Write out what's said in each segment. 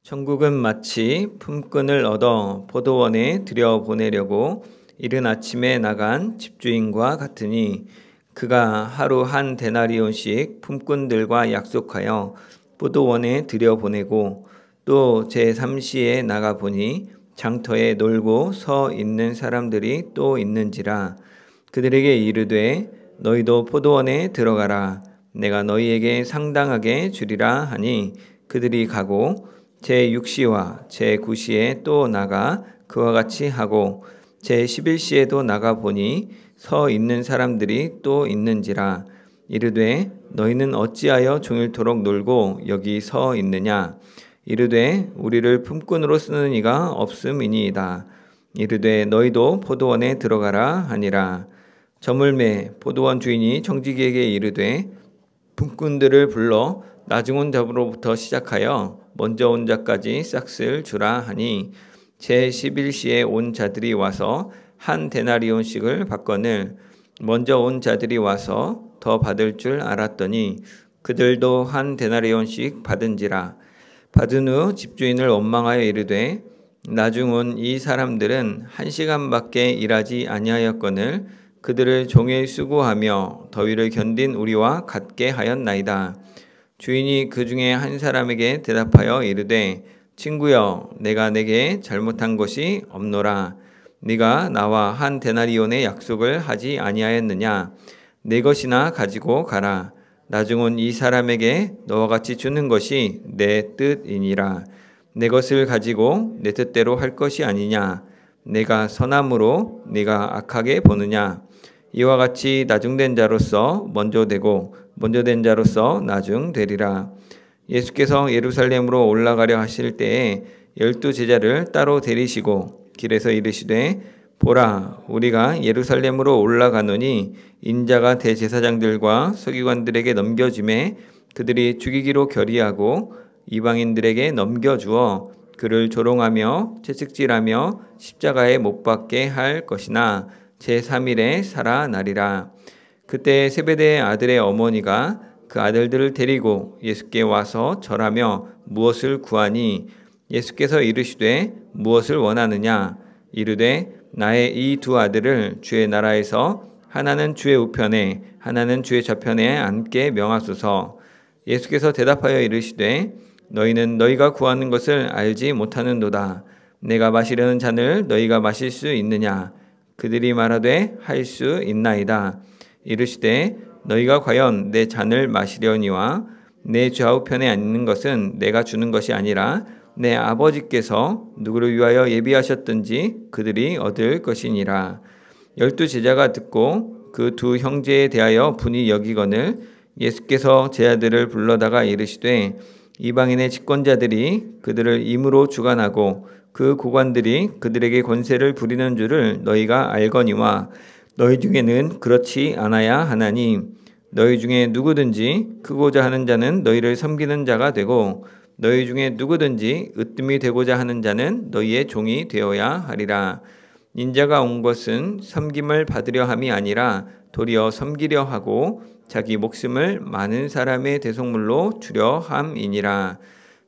천국은 마치 품꾼을 얻어 포도원에 들여보내려고 이른 아침에 나간 집주인과 같으니 그가 하루 한 데나리온씩 품꾼들과 약속하여 포도원에 들여보내고 또 제3시에 나가보니 장터에 놀고 서 있는 사람들이 또 있는지라. 그들에게 이르되 너희도 포도원에 들어가라. 내가 너희에게 상당하게 주리라 하니 그들이 가고 제6시와 제9시에 또 나가 그와 같이 하고 제11시에도 나가 보니 서 있는 사람들이 또 있는지라. 이르되 너희는 어찌하여 종일토록 놀고 여기 서 있느냐. 이르되 우리를 품꾼으로 쓰는 이가 없음이니이다. 이르되 너희도 포도원에 들어가라 하니라. 저물매 포도원 주인이 청지기에게 이르되 품꾼들을 불러 나중 온 자로부터 시작하여 먼저 온 자까지 싹쓸 주라 하니 제11시에 온 자들이 와서 한 데나리온씩을 받거늘 먼저 온 자들이 와서 더 받을 줄 알았더니 그들도 한 데나리온씩 받은지라. 받은 후 집주인을 원망하여 이르되 나중 온 이 사람들은 1시간밖에 일하지 아니하였거늘 그들을 종일 수고하며 더위를 견딘 우리와 같게 하였나이다. 주인이 그 중에 한 사람에게 대답하여 이르되 친구여, 내가 내게 잘못한 것이 없노라. 네가 나와 한 데나리온의 약속을 하지 아니하였느냐. 내 것이나 가지고 가라. 나중 온 이 사람에게 너와 같이 주는 것이 내 뜻이니라. 내 것을 가지고 내 뜻대로 할 것이 아니냐. 내가 선함으로 네가 악하게 보느냐. 이와 같이 나중된 자로서 먼저 되고 먼저 된 자로서 나중 되리라. 예수께서 예루살렘으로 올라가려 하실 때에 12 제자를 따로 데리시고 길에서 이르시되 보라, 우리가 예루살렘으로 올라가노니 인자가 대제사장들과 서기관들에게 넘겨짐에 그들이 죽이기로 결의하고 이방인들에게 넘겨주어 그를 조롱하며 채찍질하며 십자가에 못 박게 할 것이나 제3일에 살아나리라. 그때 세베대의 아들의 어머니가 그 아들들을 데리고 예수께 와서 절하며 무엇을 구하니 예수께서 이르시되 무엇을 원하느냐. 이르되 나의 이 두 아들을 주의 나라에서 하나는 주의 우편에 하나는 주의 좌편에 앉게 명하소서. 예수께서 대답하여 이르시되 너희는 너희가 구하는 것을 알지 못하는도다. 내가 마시려는 잔을 너희가 마실 수 있느냐. 그들이 말하되 할 수 있나이다. 이르시되 너희가 과연 내 잔을 마시려니와 내 좌우편에 앉는 것은 내가 주는 것이 아니라 내 아버지께서 누구를 위하여 예비하셨든지 그들이 얻을 것이니라. 12 제자가 듣고 그 두 형제에 대하여 분이 여기거늘 예수께서 제 아들을 불러다가 이르시되 이방인의 집권자들이 그들을 임으로 주관하고 그 고관들이 그들에게 권세를 부리는 줄을 너희가 알거니와 너희 중에는 그렇지 않아야 하나니 너희 중에 누구든지 크고자 하는 자는 너희를 섬기는 자가 되고 너희 중에 누구든지 으뜸이 되고자 하는 자는 너희의 종이 되어야 하리라. 인자가 온 것은 섬김을 받으려 함이 아니라 도리어 섬기려 하고 자기 목숨을 많은 사람의 대속물로 주려 함이니라.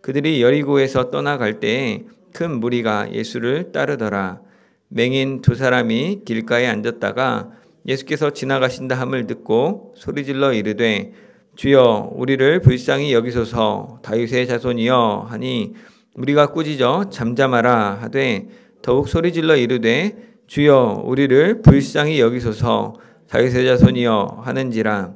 그들이 여리고에서 떠나갈 때에 큰 무리가 예수를 따르더라. 맹인 두 사람이 길가에 앉았다가 예수께서 지나가신다 함을 듣고 소리질러 이르되 주여, 우리를 불쌍히 여기소서. 다윗의 자손이여 하니 무리가 꾸짖어 잠잠하라 하되 더욱 소리질러 이르되 주여, 우리를 불쌍히 여기소서. 다윗의 자손이여 하는지라.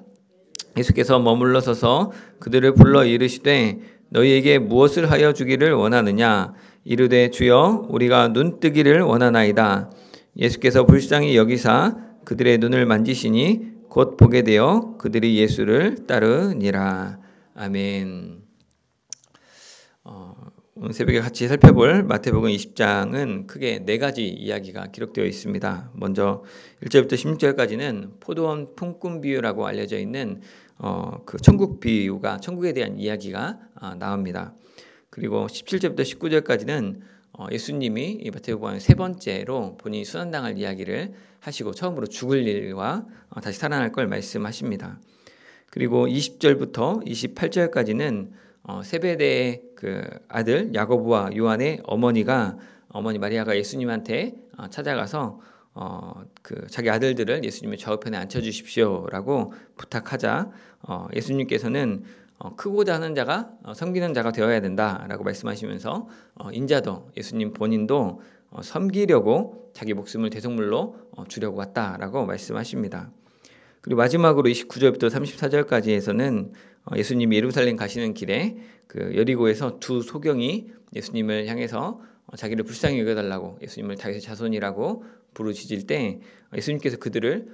예수께서 머물러 서서 그들을 불러 이르시되 너희에게 무엇을 하여 주기를 원하느냐. 이르되 주여, 우리가 눈뜨기를 원하나이다. 예수께서 불쌍히 여기사 그들의 눈을 만지시니 곧 보게 되어 그들이 예수를 따르니라. 아멘. 오늘 새벽에 같이 살펴볼 마태복음 20장은 크게 4가지 이야기가 기록되어 있습니다. 먼저 1절부터 16절까지는 포도원 품꾼 비유라고 알려져 있는 그 천국 비유가, 천국에 대한 이야기가 나옵니다. 그리고 17절부터 19절까지는 예수님이 이 마태복음 세 번째로 본인이 순환당할 이야기를 하시고 처음으로 죽을 일과 다시 살아날 걸 말씀하십니다. 그리고 20절부터 28절까지는 세베대의 그 아들 야고보와 요한의 어머니 마리아가 예수님한테 찾아가서 그 자기 아들들을 예수님의 좌우편에 앉혀주십시오라고 부탁하자 예수님께서는 크고자 하는 자가 섬기는 자가 되어야 된다라고 말씀하시면서 인자도 예수님 본인도 섬기려고 자기 목숨을 대속물로 주려고 왔다라고 말씀하십니다. 그리고 마지막으로 29절부터 34절까지에서는 예수님이 예루살렘 가시는 길에 그 여리고에서 두 소경이 예수님을 향해서 자기를 불쌍히 여겨달라고 예수님을 다윗의 자손이라고 부르짖을 때 예수님께서 그들을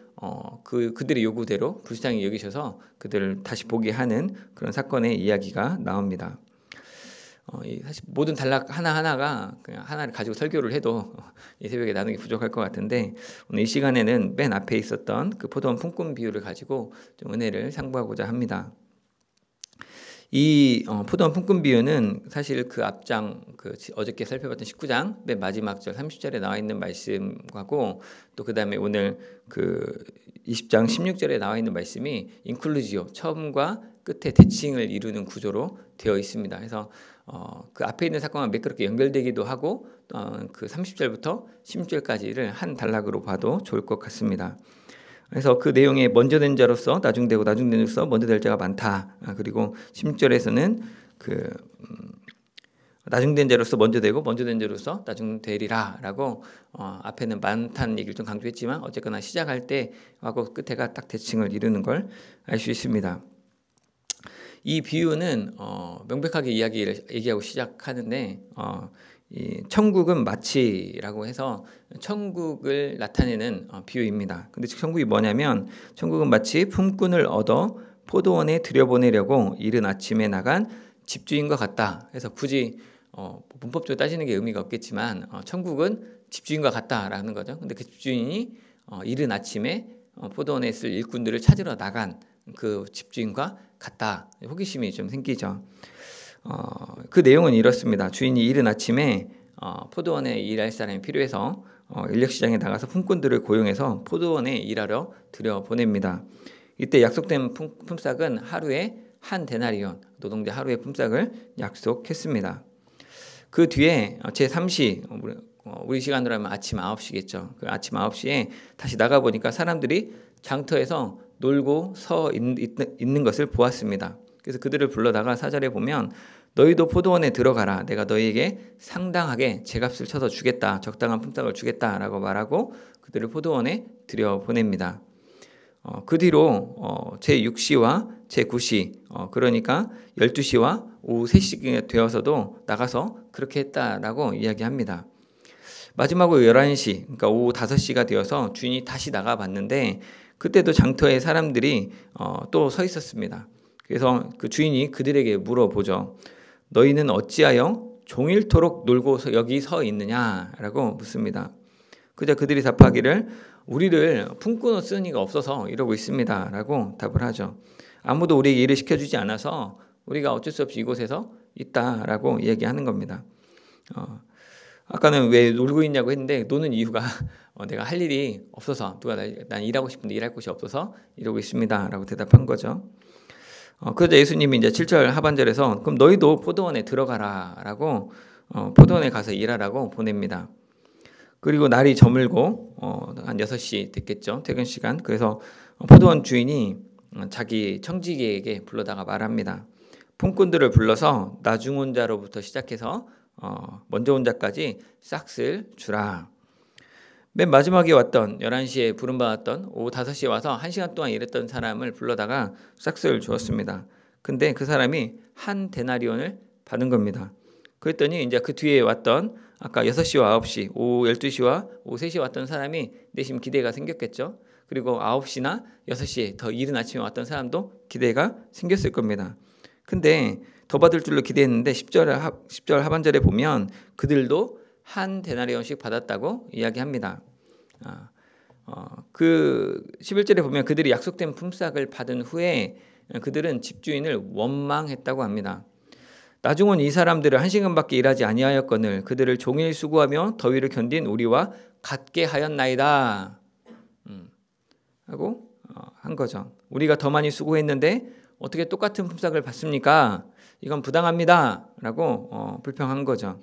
그들의 요구대로 불쌍히 여기셔서 그들을 다시 보게 하는 그런 사건의 이야기가 나옵니다. 사실 모든 단락 하나하나가 그냥 하나를 가지고 설교를 해도 이 새벽에 나누기 부족할 것 같은데 오늘 이 시간에는 맨 앞에 있었던 그 포도원 품꾼 비유를 가지고 좀 은혜를 상고하고자 합니다. 이 포도원 품꾼 비유는 사실 그 앞장 어저께 살펴봤던 19장 맨 마지막 절 30절에 나와 있는 말씀하고 또 그다음에 오늘 그 20장 16절에 나와 있는 말씀이 인클루지오 처음과 끝에 대칭을 이루는 구조로 되어 있습니다. 그래서 그 앞에 있는 사건과 매끄럽게 연결되기도 하고 그 30절부터 16절까지를 한 단락으로 봐도 좋을 것 같습니다. 그래서 그 내용에 먼저 된 자로서 나중되고 나중된 자로서 먼저 될 자가 많다. 그리고 16절에서는 그 나중된 자로서 먼저 되고 먼저 된 자로서 나중되리라라고 앞에는 많다는 얘기를 좀 강조했지만 어쨌거나 시작할 때 하고 끝에가 딱 대칭을 이루는 걸 알 수 있습니다. 이 비유는 명백하게 얘기하고 시작하는데 이 천국은 마치라고 해서 천국을 나타내는 비유입니다. 근데 천국이 뭐냐면 천국은 마치 품꾼을 얻어 포도원에 들여보내려고 이른 아침에 나간 집주인과 같다. 그래서 굳이 문법적으로 따지는 게 의미가 없겠지만 천국은 집주인과 같다라는 거죠. 근데 그 집주인이 이른 아침에 포도원에 있을 일꾼들을 찾으러 나간 그 집주인과 같다. 호기심이 좀 생기죠. 그 내용은 이렇습니다. 주인이 이른 아침에 포도원에 일할 사람이 필요해서 인력시장에 나가서 품꾼들을 고용해서 포도원에 일하러 들여보냅니다. 이때 약속된 품삯은 하루에 한 데나리온, 노동자 하루의 품삯을 약속했습니다. 그 뒤에 제3시, 우리 시간으로 하면 아침 9시겠죠. 그 아침 9시에 다시 나가보니까 사람들이 장터에서 놀고 서 있는 것을 보았습니다. 그래서 그들을 불러다가 4절에 보면 너희도 포도원에 들어가라. 내가 너희에게 상당하게 제값을 쳐서 주겠다. 적당한 품삯을 주겠다라고 말하고 그들을 포도원에 들여보냅니다. 그 뒤로 제6시와 제9시 그러니까 12시와 오후 3시가 되어서도 나가서 그렇게 했다라고 이야기합니다. 마지막으로 11시 그러니까 오후 5시가 되어서 주인이 다시 나가봤는데 그때도 장터에 사람들이 또 서 있었습니다. 그래서 그 주인이 그들에게 물어보죠. 너희는 어찌하여 종일토록 놀고 여기 서 있느냐라고 묻습니다. 그저 그들이 답하기를 우리를 품꾼으로 쓰는 이가 없어서 이러고 있습니다라고 답을 하죠. 아무도 우리에게 일을 시켜주지 않아서 우리가 어쩔 수 없이 이곳에서 있다라고 이야기하는 겁니다. 아까는 왜 놀고 있냐고 했는데 노는 이유가 내가 할 일이 없어서 난 일하고 싶은데 일할 곳이 없어서 이러고 있습니다라고 대답한 거죠. 그러자 예수님이 이제 7절 하반절에서 그럼 너희도 포도원에 들어가라라고 포도원에 가서 일하라고 보냅니다. 그리고 날이 저물고 한 6시 됐겠죠. 퇴근 시간. 그래서 포도원 주인이 자기 청지기에게 불러다가 말합니다. 품꾼들을 불러서 나중 온 자로부터 시작해서 먼저 온 자까지 싹쓸 주라. 맨 마지막에 왔던 11시에 부름받았던 오후 5시에 와서 1시간 동안 일했던 사람을 불러다가 싹쓸 주었습니다. 근데 그 사람이 한 데나리온을 받은 겁니다. 그랬더니 이제 그 뒤에 왔던 아까 6시와 9시, 오후 12시와 오후 3시에 왔던 사람이 내심 기대가 생겼겠죠. 그리고 9시나 6시에 더 이른 아침에 왔던 사람도 기대가 생겼을 겁니다. 근데 더 받을 줄로 기대했는데 10절 하반절에 보면 그들도 한 데나리온씩 받았다고 이야기합니다. 그 11절에 보면 그들이 약속된 품삯을 받은 후에 그들은 집주인을 원망했다고 합니다. 나중 온 이 사람들을 1시간밖에 일하지 아니하였거늘 그들을 종일 수고하며 더위를 견딘 우리와 같게 하였나이다 하고 한 거죠. 우리가 더 많이 수고했는데 어떻게 똑같은 품삯을 받습니까? 이건 부당합니다라고 불평한 거죠.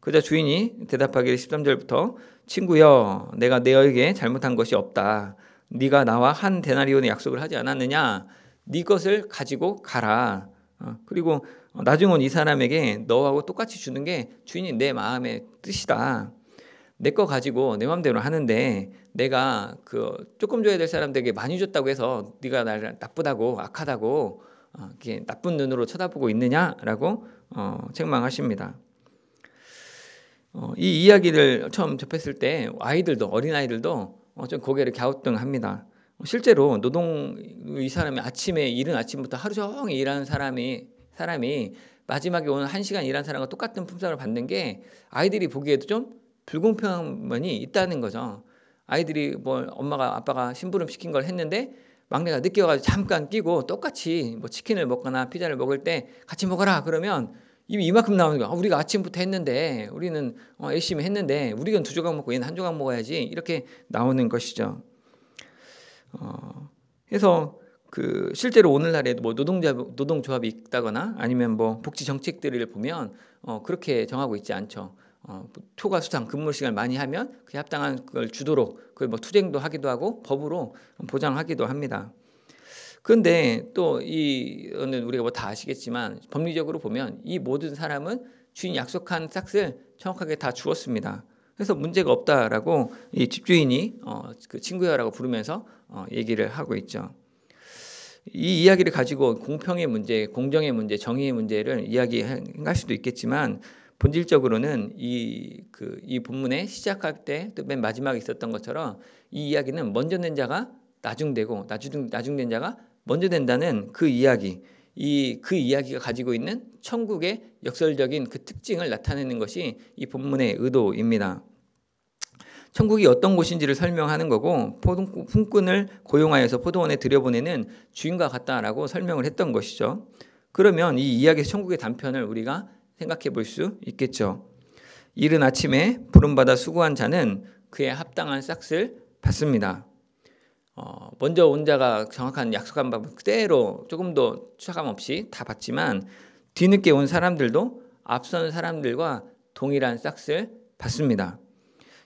그러자 주인이 대답하기를 13절부터 친구여 내가 너에게 잘못한 것이 없다. 네가 나와 한 데나리온의 약속을 하지 않았느냐? 네 것을 가지고 가라. 그리고 나중은 이 사람에게 너하고 똑같이 주는 게 주인이 내 마음의 뜻이다. 내 거 가지고 내 마음대로 하는데 내가 그 조금 줘야 될 사람들에게 많이 줬다고 해서 네가 나를 나쁘다고 악하다고 이렇게 나쁜 눈으로 쳐다보고 있느냐라고 책망하십니다. 이 이야기를 처음 접했을 때 어린아이들도 좀 고개를 갸우뚱합니다. 실제로 이 사람이 이른 아침부터 하루 종일 일하는 사람이 마지막에 오는 1시간 일한 사람과 똑같은 품삯을 받는 게 아이들이 보기에도 좀 불공평한 면이 있다는 거죠. 아이들이 엄마가 아빠가 심부름 시킨 걸 했는데 막내가 늦게 와가지고 잠깐 끼고 똑같이 치킨을 먹거나 피자를 먹을 때 같이 먹어라 그러면 입이 이만큼 나오는 거야. 우리가 아침부터 했는데 우리는 열심히 했는데 우리는 2조각 먹고 얘는 1조각 먹어야지 이렇게 나오는 것이죠. 그래서 실제로 오늘날에 노동조합이 있다거나 아니면 복지 정책들을 보면 그렇게 정하고 있지 않죠. 초과 수당 근무 시간을 많이 하면 그에 합당한 걸 주도록 그걸 투쟁도 하기도 하고 법으로 보장하기도 합니다. 그런데 또 이거는 우리가 다 아시겠지만 법리적으로 보면 이 모든 사람은 주인이 약속한 싹을 정확하게 다 주었습니다. 그래서 문제가 없다라고 이 집주인이 그 친구야라고 부르면서 얘기를 하고 있죠. 이 이야기를 가지고 공평의 문제, 공정의 문제, 정의의 문제를 이야기할 수도 있겠지만 본질적으로는 이 본문에 시작할 때 또 맨 마지막에 있었던 것처럼 이 이야기는 먼저 낸 자가 나중되고 나중된 자가 먼저 된다는 그 이야기, 그 이야기가 가지고 있는 천국의 역설적인 그 특징을 나타내는 것이 이 본문의 의도입니다. 천국이 어떤 곳인지를 설명하는 거고 품꾼을 고용하여서 포도원에 들여보내는 주인과 같다라고 설명을 했던 것이죠. 그러면 이 이야기에서 천국의 단편을 우리가 생각해 볼 수 있겠죠. 이른 아침에 부름받아 수고한 자는 그에 합당한 싹을 받습니다. 먼저 온 자가 정확한 약속한 바 그대로 조금도 추가감 없이 다 받지만 뒤늦게 온 사람들도 앞선 사람들과 동일한 싹을 받습니다.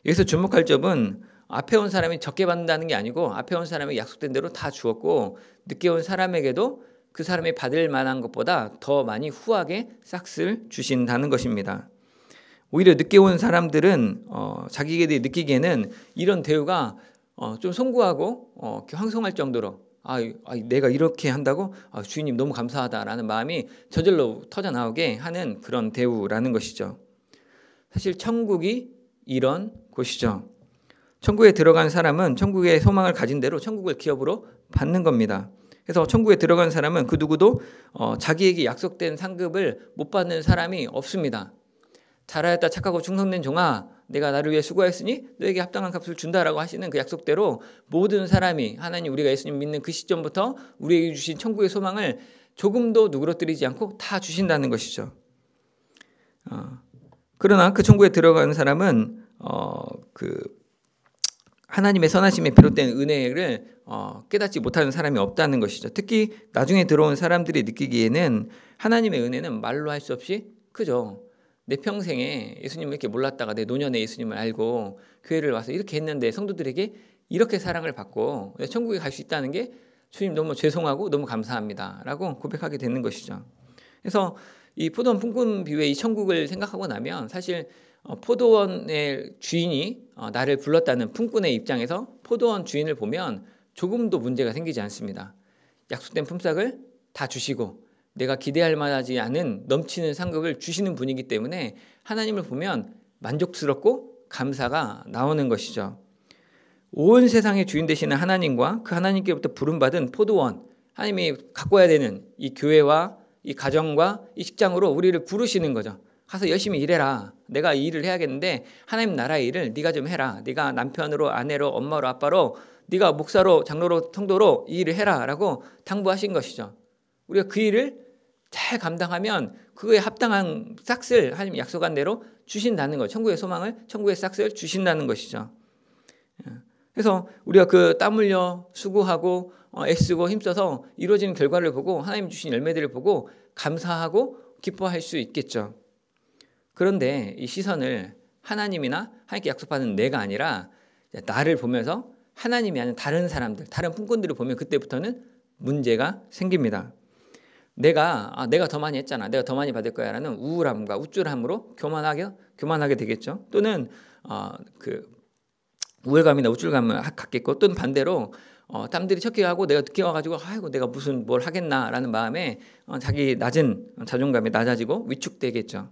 여기서 주목할 점은 앞에 온 사람이 적게 받는다는 게 아니고 앞에 온 사람이 약속된 대로 다 주었고 늦게 온 사람에게도 그 사람이 받을 만한 것보다 더 많이 후하게 싹을 주신다는 것입니다. 오히려 늦게 온 사람들은 자기들이 느끼기에는 이런 대우가 좀 송구하고 황송할 정도로 내가 이렇게 한다고 주인님 너무 감사하다라는 마음이 저절로 터져나오게 하는 그런 대우라는 것이죠. 사실 천국이 이런 곳이죠. 천국에 들어간 사람은 천국의 소망을 가진 대로 천국을 기업으로 받는 겁니다. 그래서 천국에 들어간 사람은 그 누구도 자기에게 약속된 상급을 못 받는 사람이 없습니다. 잘하였다 착하고 충성된 종아 내가 나를 위해 수고했으니 너에게 합당한 값을 준다라고 하시는 그 약속대로 모든 사람이 하나님 우리가 예수님 믿는 그 시점부터 우리에게 주신 천국의 소망을 조금도 누그러뜨리지 않고 다 주신다는 것이죠. 그러나 그 천국에 들어가는 사람은 하나님의 선하심에 비롯된 은혜를 깨닫지 못하는 사람이 없다는 것이죠. 특히 나중에 들어온 사람들이 느끼기에는 하나님의 은혜는 말로 할 수 없이 크죠. 내 평생에 예수님을 이렇게 몰랐다가 내 노년에 예수님을 알고 교회를 와서 이렇게 했는데 성도들에게 이렇게 사랑을 받고 천국에 갈 수 있다는 게 주님 너무 죄송하고 너무 감사합니다 라고 고백하게 되는 것이죠. 그래서 이 포도원 품꾼 비유의 이 천국을 생각하고 나면 사실 포도원의 주인이 나를 불렀다는 품꾼의 입장에서 포도원 주인을 보면 조금도 문제가 생기지 않습니다. 약속된 품삯을 다 주시고 내가 기대할 만하지 않은 넘치는 상급을 주시는 분이기 때문에 하나님을 보면 만족스럽고 감사가 나오는 것이죠. 온 세상의 주인 되시는 하나님과 그 하나님께부터 부름받은 포도원, 하나님이 가꿔야 되는 이 교회와 이 가정과 이 직장으로 우리를 부르시는 거죠. 가서 열심히 일해라. 내가 이 일을 해야겠는데 하나님 나라의 일을 네가 좀 해라. 네가 남편으로 아내로 엄마로 아빠로 네가 목사로 장로로 성도로 이 일을 해라 라고 당부하신 것이죠. 우리가 그 일을 잘 감당하면 그거에 합당한 싹을 하나님 약속한 대로 주신다는 거예요. 천국의 소망을 천국의 싹을 주신다는 것이죠. 그래서 우리가 그 땀 흘려 수고하고 애쓰고 힘써서 이루어지는 결과를 보고 하나님 주신 열매들을 보고 감사하고 기뻐할 수 있겠죠. 그런데 이 시선을 하나님이나 하나님께 약속받은 내가 아니라 나를 보면서 하나님이 아닌 다른 사람들, 다른 품꾼들을 보면 그때부터는 문제가 생깁니다. 내가 더 많이 했잖아, 내가 더 많이 받을 거야라는 우울함과 우쭐함으로 교만하게 되겠죠. 또는 그 우울감이나 우쭐감을 갖겠고, 또는 반대로 땀들이 척게 하고 내가 늦게 와가지고 아이고 내가 무슨 뭘 하겠나라는 마음에 자기 낮은 자존감이 낮아지고 위축되겠죠.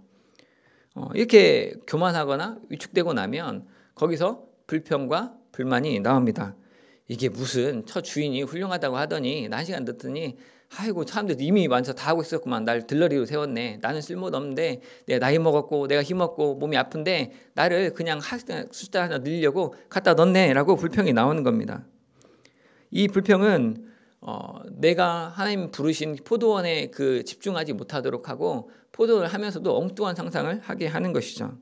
이렇게 교만하거나 위축되고 나면 거기서 불평과 불만이 나옵니다. 이게 무슨 저 주인이 훌륭하다고 하더니 나 1시간 늦더니 아이고 사람들 이미 완전 다 하고 있었구만, 날 들러리로 세웠네, 나는 쓸모도 없는데 내가 나이 먹었고 내가 힘없고 몸이 아픈데 나를 그냥 숫자 하나 늘리려고 갖다 넣네 라고 불평이 나오는 겁니다. 이 불평은 내가 하나님 부르신 포도원에 그 집중하지 못하도록 하고 포도를 하면서도 엉뚱한 상상을 하게 하는 것이죠.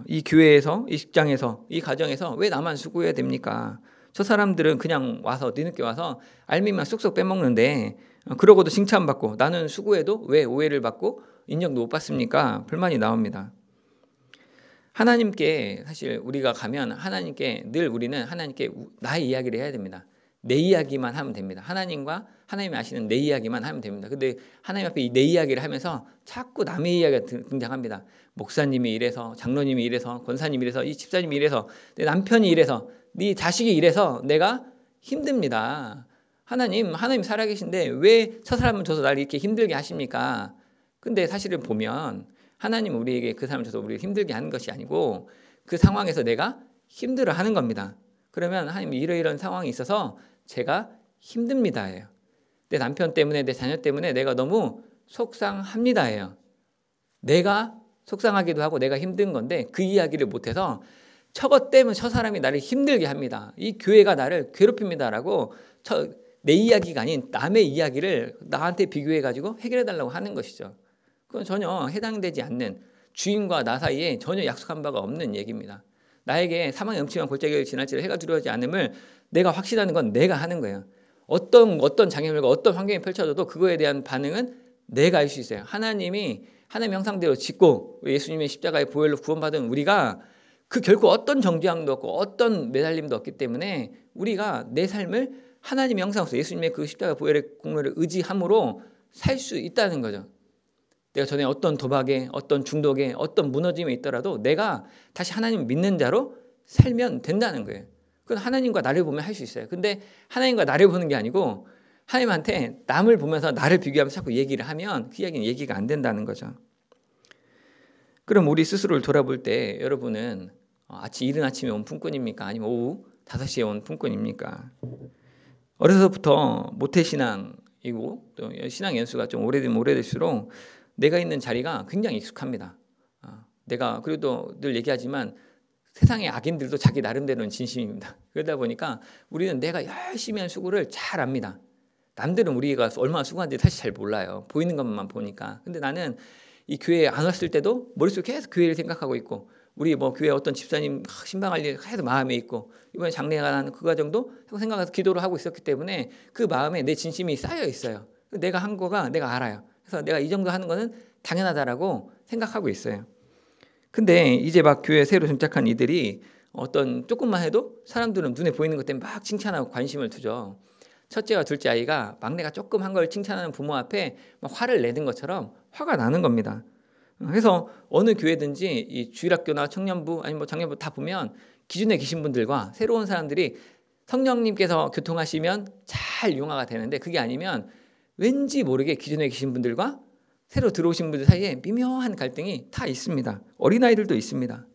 이 교회에서, 이 직장에서, 이 가정에서 왜 나만 수고해야 됩니까? 저 사람들은 그냥 와서 뒤늦게 와서 알미만 쏙쏙 빼먹는데 그러고도 칭찬받고 나는 수고해도 왜 오해를 받고 인정도 못 받습니까? 불만이 나옵니다. 하나님께 사실 우리가 가면 하나님께 늘 우리는 하나님께 나의 이야기를 해야 됩니다. 내 이야기만 하면 됩니다. 하나님과 하나님이 아시는 내 이야기만 하면 됩니다. 근데 하나님 앞에 내 이야기를 하면서 자꾸 남의 이야기가 등장합니다. 목사님이 이래서, 장로님이 이래서, 권사님이 이래서, 이 집사님이 이래서, 내 남편이 이래서, 네 자식이 이래서 내가 힘듭니다. 하나님 살아계신데 왜 저 사람을 줘서 나를 이렇게 힘들게 하십니까? 근데 사실을 보면 하나님은 우리에게 그 사람을 줘서 우리를 힘들게 하는 것이 아니고 그 상황에서 내가 힘들어하는 겁니다. 그러면 하나님이 이러이러한 상황이 있어서 제가 힘듭니다예요. 내 남편 때문에, 내 자녀 때문에 내가 너무 속상합니다예요. 내가 속상하기도 하고 내가 힘든 건데 그 이야기를 못해서 저것 때문에 저 사람이 나를 힘들게 합니다, 이 교회가 나를 괴롭힙니다라고 내 이야기가 아닌 남의 이야기를 나한테 비교해가지고 해결해달라고 하는 것이죠. 그건 전혀 해당되지 않는, 주인과 나 사이에 전혀 약속한 바가 없는 얘기입니다. 나에게 사망의 음침한 골짜기를 지날지라 해가 두려워하지 않음을 내가 확신하는 건 내가 하는 거예요. 어떤 장애물과 어떤 환경이 펼쳐져도 그거에 대한 반응은 내가 알 수 있어요. 하나님이 하나님 형상대로 짓고 예수님의 십자가의 보혈로 구원받은 우리가 그 결코 어떤 정죄함도 없고 어떤 매달림도 없기 때문에 우리가 내 삶을 하나님 형상으로서 예수님의 그 십자가 보혈의 공로를 의지함으로 살 수 있다는 거죠. 내가 전에 어떤 도박에, 어떤 중독에, 어떤 무너짐에 있더라도 내가 다시 하나님을 믿는 자로 살면 된다는 거예요. 그건 하나님과 나를 보면 할 수 있어요. 근데 하나님과 나를 보는 게 아니고 하나님한테 남을 보면서 나를 비교하면서 자꾸 얘기를 하면 그 이야기는 얘기가 안 된다는 거죠. 그럼 우리 스스로를 돌아볼 때 여러분은 이른 아침에 온 품꾼입니까? 아니면 오후 5시에 온 품꾼입니까? 어려서부터 모태신앙이고 또 신앙 연수가 좀 오래되면 오래될수록 내가 있는 자리가 굉장히 익숙합니다. 내가 그래도 늘 얘기하지만 세상의 악인들도 자기 나름대로는 진심입니다. 그러다 보니까 우리는 내가 열심히 한 수고를 잘 압니다. 남들은 우리가 얼마나 수고한지 사실 잘 몰라요. 보이는 것만 보니까. 근데 나는 이 교회에 안 왔을 때도 머릿속에 계속 교회를 생각하고 있고, 우리 교회 어떤 집사님 신방할 일 계속 마음에 있고, 이번에 장례가 나는 그 과정도 생각해서 기도를 하고 있었기 때문에 그 마음에 내 진심이 쌓여 있어요. 내가 한 거가 내가 알아요. 그래서 내가 이 정도 하는 거는 당연하다라고 생각하고 있어요. 근데 이제 막 교회에 새로 정착한 이들이 어떤 조금만 해도 사람들은 눈에 보이는 것 때문에 막 칭찬하고 관심을 두죠. 첫째와 둘째 아이가 막내가 조금 한 걸 칭찬하는 부모 앞에 막 화를 내는 것처럼 화가 나는 겁니다. 그래서 어느 교회든지 이 주일학교나 청년부 아니면 장년부 다 보면 기존에 계신 분들과 새로운 사람들이 성령님께서 교통하시면 잘 융화가 되는데, 그게 아니면 왠지 모르게 기존에 계신 분들과 새로 들어오신 분들 사이에 미묘한 갈등이 다 있습니다. 어린아이들도 있습니다.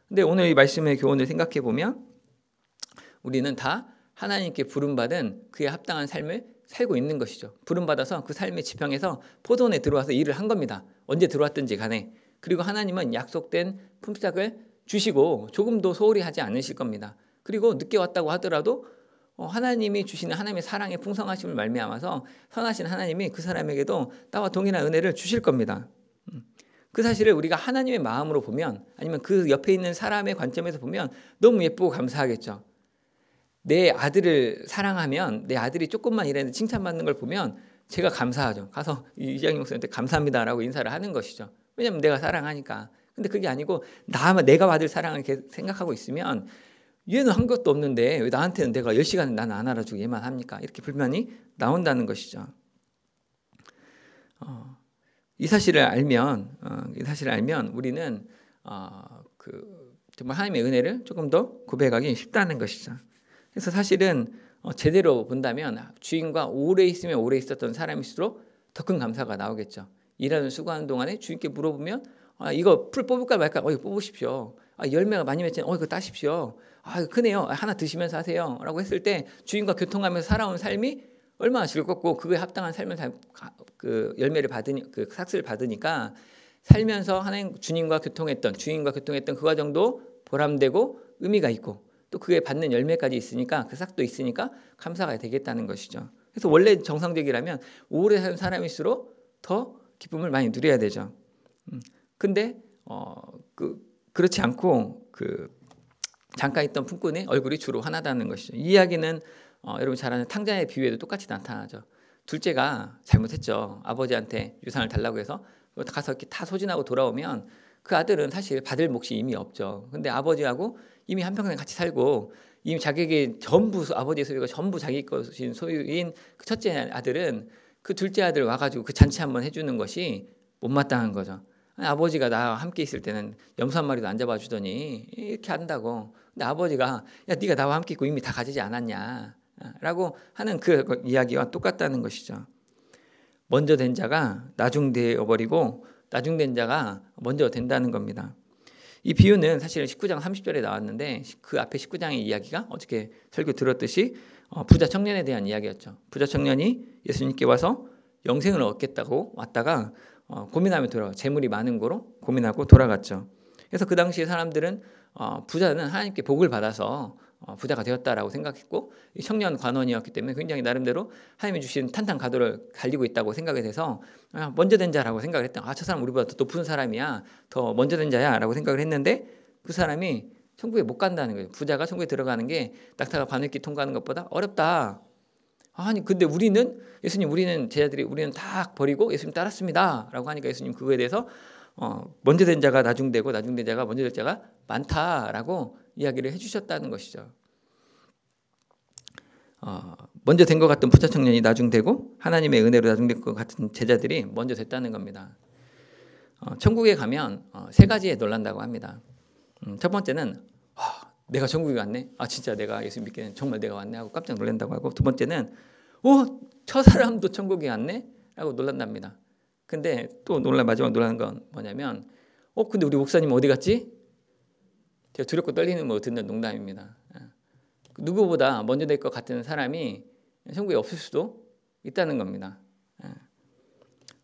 근데 오늘 이 말씀의 교훈을 생각해 보면 우리는 다 하나님께 부름받은 그에 합당한 삶을 살고 있는 것이죠. 부름받아서 그 삶의 지평에서 포도원에 들어와서 일을 한 겁니다. 언제 들어왔든지 간에. 그리고 하나님은 약속된 품삯을 주시고 조금도 소홀히 하지 않으실 겁니다. 그리고 늦게 왔다고 하더라도 하나님이 주시는 하나님의 사랑의 풍성하심을 말미암아서 선하신 하나님이 그 사람에게도 나와 동일한 은혜를 주실 겁니다. 그 사실을 우리가 하나님의 마음으로 보면, 아니면 그 옆에 있는 사람의 관점에서 보면 너무 예쁘고 감사하겠죠. 내 아들을 사랑하면 내 아들이 조금만 일했는데 칭찬받는 걸 보면 제가 감사하죠. 가서 이장희 목사님한테 감사합니다라고 인사를 하는 것이죠. 왜냐하면 내가 사랑하니까. 근데 그게 아니고 내가 받을 사랑을 이렇게 생각하고 있으면 얘는 한 것도 없는데 왜 나한테는 내가 10시간 나는 안 알아주고 얘만 합니까? 이렇게 불만이 나온다는 것이죠. 이 사실을 알면 우리는 정말 하나님의 은혜를 조금 더 고백하기 쉽다는 것이죠. 그래서 사실은 제대로 본다면 주인과 오래 있으면 오래 있었던 사람일수록 더 큰 감사가 나오겠죠. 일하는 수고하는 동안에 주인께 물어보면 이거 풀 뽑을까 말까? 이거 뽑으십시오. 열매가 많이 맺잖아요. 이거 따십시오. 이거 크네요. 하나 드시면서 하세요. 라고 했을 때 주인과 교통하면서 살아온 삶이 얼마나 즐겁고 그거에 합당한 삶을 그 열매를 그 삭스를 받으니까 살면서 하나님 주님과 교통했던 주인과 교통했던 그 과정도 보람되고 의미가 있고 또 그게 받는 열매까지 있으니까 그 싹도 있으니까 감사가 되겠다는 것이죠. 그래서 원래 정상적이라면 오래 산 사람일수록 더 기쁨을 많이 누려야 되죠. 근데 그렇지 않고 잠깐 있던 품꾼의 얼굴이 주로 환하다는 것이죠. 이 이야기는 여러분 잘 아는 탕자의 비유에도 똑같이 나타나죠. 둘째가 잘못했죠. 아버지한테 유산을 달라고 해서 가서 이렇게 다 소진하고 돌아오면 그 아들은 사실 받을 몫이 이미 없죠. 근데 아버지하고 이미 한평생 같이 살고 이미 자기에게 전부 아버지의 소유가 전부 자기 것인 소유인 그 첫째 아들은 그 둘째 아들 와가지고 그 잔치 한번 해주는 것이 못마땅한 거죠. 아버지가 나와 함께 있을 때는 염소 한 마리도 안 잡아주더니 이렇게 한다고. 근데 아버지가 야 네가 나와 함께 있고 이미 다 가지지 않았냐 라고 하는 그 이야기와 똑같다는 것이죠. 먼저 된 자가 나중되어버리고 나중된 자가 먼저 된다는 겁니다. 이 비유는 사실 19장 30절에 나왔는데 그 앞에 19장의 이야기가 어저께 설교 들었듯이 부자 청년에 대한 이야기였죠. 부자 청년이 예수님께 와서 영생을 얻겠다고 왔다가 고민하며 돌아가 재물이 많은 거로 고민하고 돌아갔죠. 그래서 그 당시에 사람들은 부자는 하나님께 복을 받아서 부자가 되었다라고 생각했고 청년 관원이었기 때문에 굉장히 나름대로 하나님이 주신 탄탄가도를 달리고 있다고 생각이 돼서 먼저 된 자라고 생각을 했다. 저 사람 우리보다 더 높은 사람이야. 더 먼저 된 자야 라고 생각을 했는데 그 사람이 천국에 못 간다는 거예요. 부자가 천국에 들어가는 게 낙타가 바늘길 통과하는 것보다 어렵다. 아니 근데 예수님 우리는 제자들이 우리는 다 버리고 예수님 따랐습니다 라고 하니까 예수님 그거에 대해서 먼저 된 자가 나중되고 나중된 자가 먼저 될 자가 많다라고 이야기를 해주셨다는 것이죠. 먼저 된 것 같던 부자 청년이 나중되고 하나님의 은혜로 나중된 것 같은 제자들이 먼저 됐다는 겁니다. 천국에 가면 세 가지에 놀란다고 합니다. 첫 번째는 내가 천국에 왔네. 진짜 내가 예수 믿기는 정말 내가 왔네 하고 깜짝 놀란다고 하고 두 번째는 저 사람도 천국에 왔네 하고 놀란답니다. 근데 또 마지막 놀라는 건 뭐냐면 근데 우리 목사님 어디 갔지? 제가 두렵고 떨리는 듣는 농담입니다. 누구보다 먼저 될 것 같은 사람이 천국에 없을 수도 있다는 겁니다.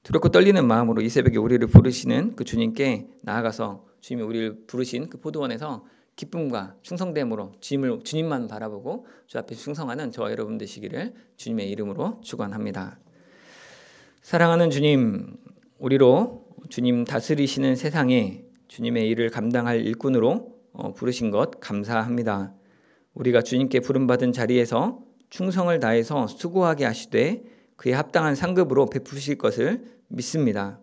두렵고 떨리는 마음으로 이 새벽에 우리를 부르시는 그 주님께 나아가서 주님이 우리를 부르신 그 포도원에서 기쁨과 충성됨으로 주님만 바라보고 주 앞에 충성하는 저와 여러분 되시기를 주님의 이름으로 축원합니다. 사랑하는 주님, 우리로 주님 다스리시는 세상에 주님의 일을 감당할 일꾼으로 부르신 것 감사합니다. 우리가 주님께 부름받은 자리에서 충성을 다해서 수고하게 하시되 그에 합당한 상급으로 베푸실 것을 믿습니다.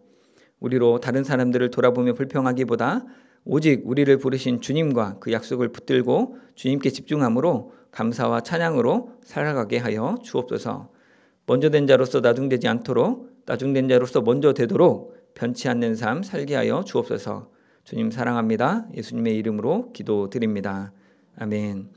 우리로 다른 사람들을 돌아보며 불평하기보다 오직 우리를 부르신 주님과 그 약속을 붙들고 주님께 집중함으로 감사와 찬양으로 살아가게 하여 주옵소서. 먼저 된 자로서 나중되지 않도록 나중된 자로서 먼저 되도록 변치 않는 삶 살게 하여 주옵소서. 주님 사랑합니다. 예수님의 이름으로 기도드립니다. 아멘.